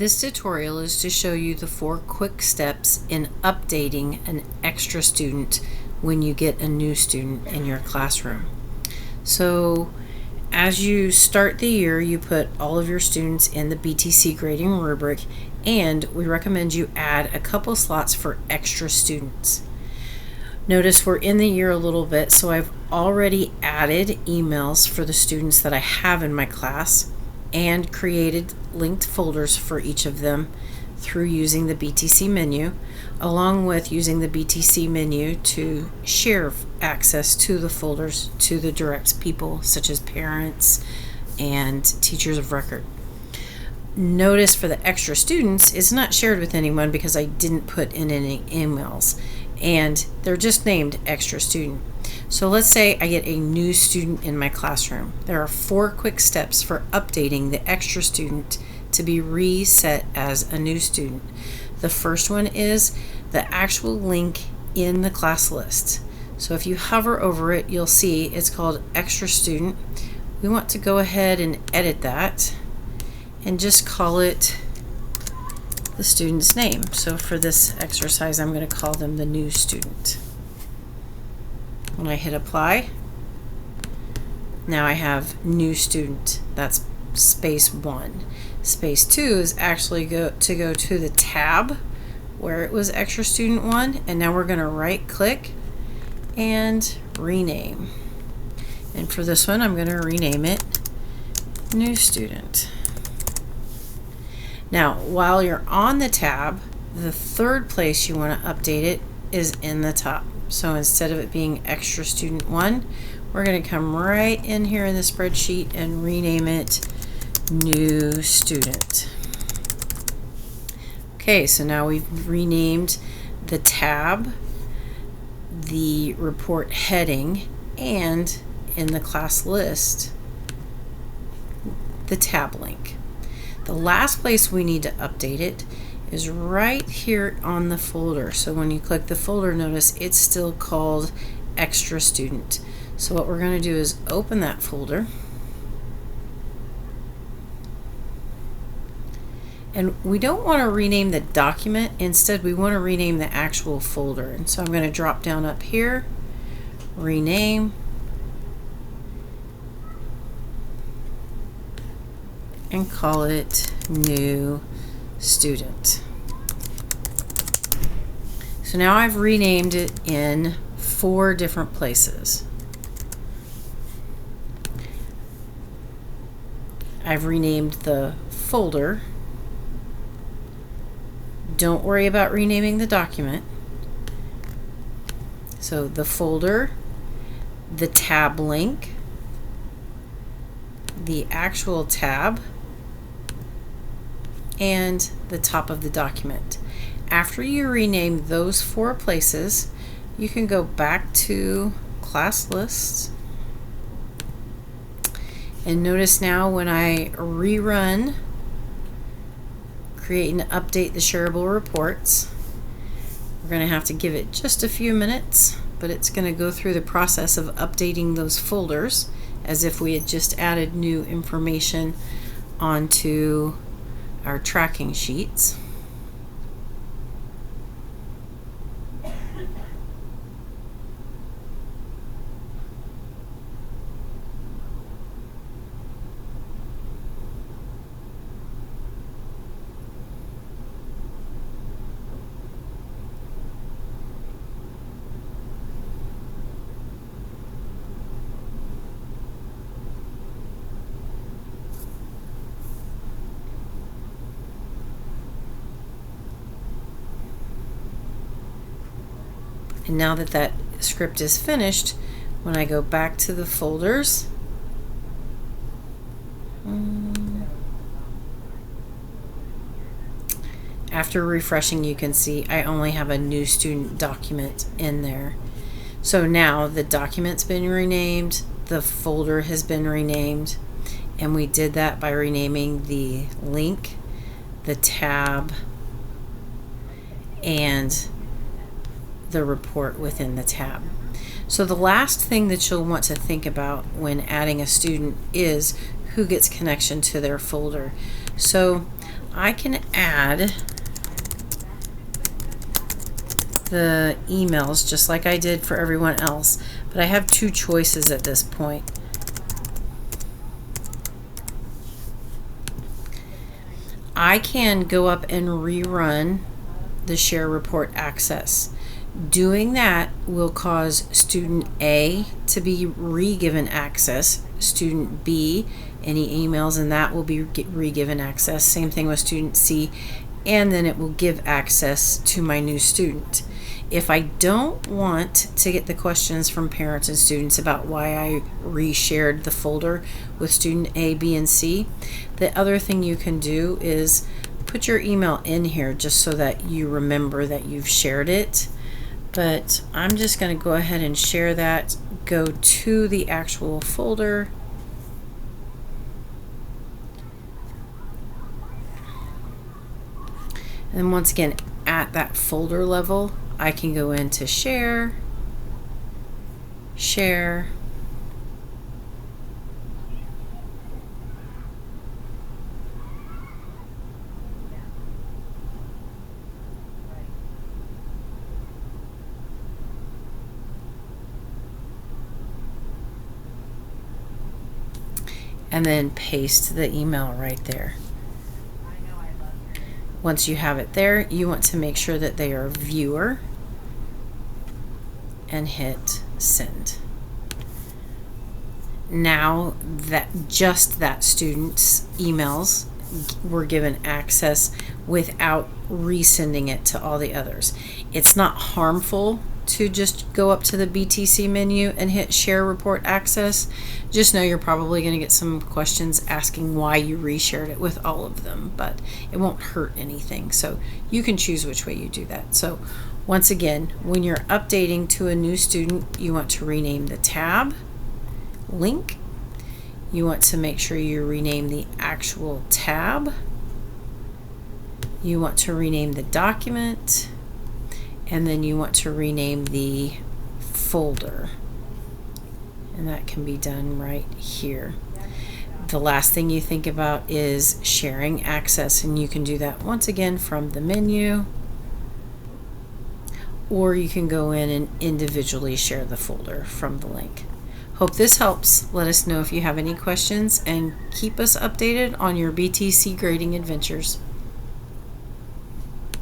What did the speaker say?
This tutorial is to show you the 4 quick steps in updating an extra student when you get a new student in your classroom. So as you start the year, you put all of your students in the BTC grading rubric, and we recommend you add a couple slots for extra students. Notice we're in the year a little bit, so I've already added emails for the students that I have in my class and created linked folders for each of them through using the BTC menu, along with using the BTC menu to share access to the folders to the direct people such as parents and teachers of record. Notice for the extra students, it's not shared with anyone because I didn't put in any emails, and they're just named extra student. So let's say I get a new student in my classroom. There are 4 quick steps for updating the extra student to be reset as a new student. The first one is the actual link in the class list. So if you hover over it, you'll see it's called extra student. We want to go ahead and edit that and just call it the student's name. So for this exercise, I'm going to call them the new student. When I hit apply, now I have new student. That's space 1. Space 2 is actually go to the tab where it was extra student 1, and now we're going to right click and rename. And for this one, I'm going to rename it new student. Now, while you're on the tab, the third place you want to update it is in the top. So instead of it being extra student 1, we're going to come right in here in the spreadsheet and rename it new student. Okay, so now we've renamed the tab, the report heading, and in the class list, the tab link. The last place we need to update it is right here on the folder. So when you click the folder, notice it's still called extra student. So what we're going to do is open that folder, and we don't want to rename the document. Instead, we want to rename the actual folder. And so I'm going to drop down up here, rename, and call it new student. So now I've renamed it in 4 different places. I've renamed the folder. Don't worry about renaming the document. So the folder, the tab link, the actual tab, and the top of the document. After you rename those 4 places, you can go back to class lists, and notice now when I rerun create and update the shareable reports, we're going to have to give it just a few minutes, but it's going to go through the process of updating those folders as if we had just added new information onto our tracking sheets. And now that that script is finished, when I go back to the folders, after refreshing, you can see I only have a new student document in there. So now the document's been renamed, the folder has been renamed, and we did that by renaming the link, the tab, and the report within the tab. So the last thing that you'll want to think about when adding a student is who gets connection to their folder. So I can add the emails just like I did for everyone else, but I have two choices at this point. I can go up and rerun the share report access. Doing that will cause student A to be re-given access, student B, any emails in that will be re-given access, same thing with student C, and then it will give access to my new student. If I don't want to get the questions from parents and students about why I reshared the folder with student A, B, and C, the other thing you can do is put your email in here just so that you remember that you've shared it. But I'm just going to go ahead and share that, go to the actual folder. And once again, at that folder level, I can go into share, share, and then paste the email right there. Once you have it there, you want to make sure that they are viewer and hit send. Now that just that student's emails were given access without resending it to all the others. It's not harmful to just go up to the BTC menu and hit share report access. Just know you're probably going to get some questions asking why you reshared it with all of them, but it won't hurt anything. So you can choose which way you do that. So once again, when you're updating to a new student, you want to rename the tab, link. You want to make sure you rename the actual tab. You want to rename the document. And then you want to rename the folder. And that can be done right here. The last thing you think about is sharing access, and you can do that once again from the menu, or you can go in and individually share the folder from the link. Hope this helps. Let us know if you have any questions, and keep us updated on your BTC grading adventures.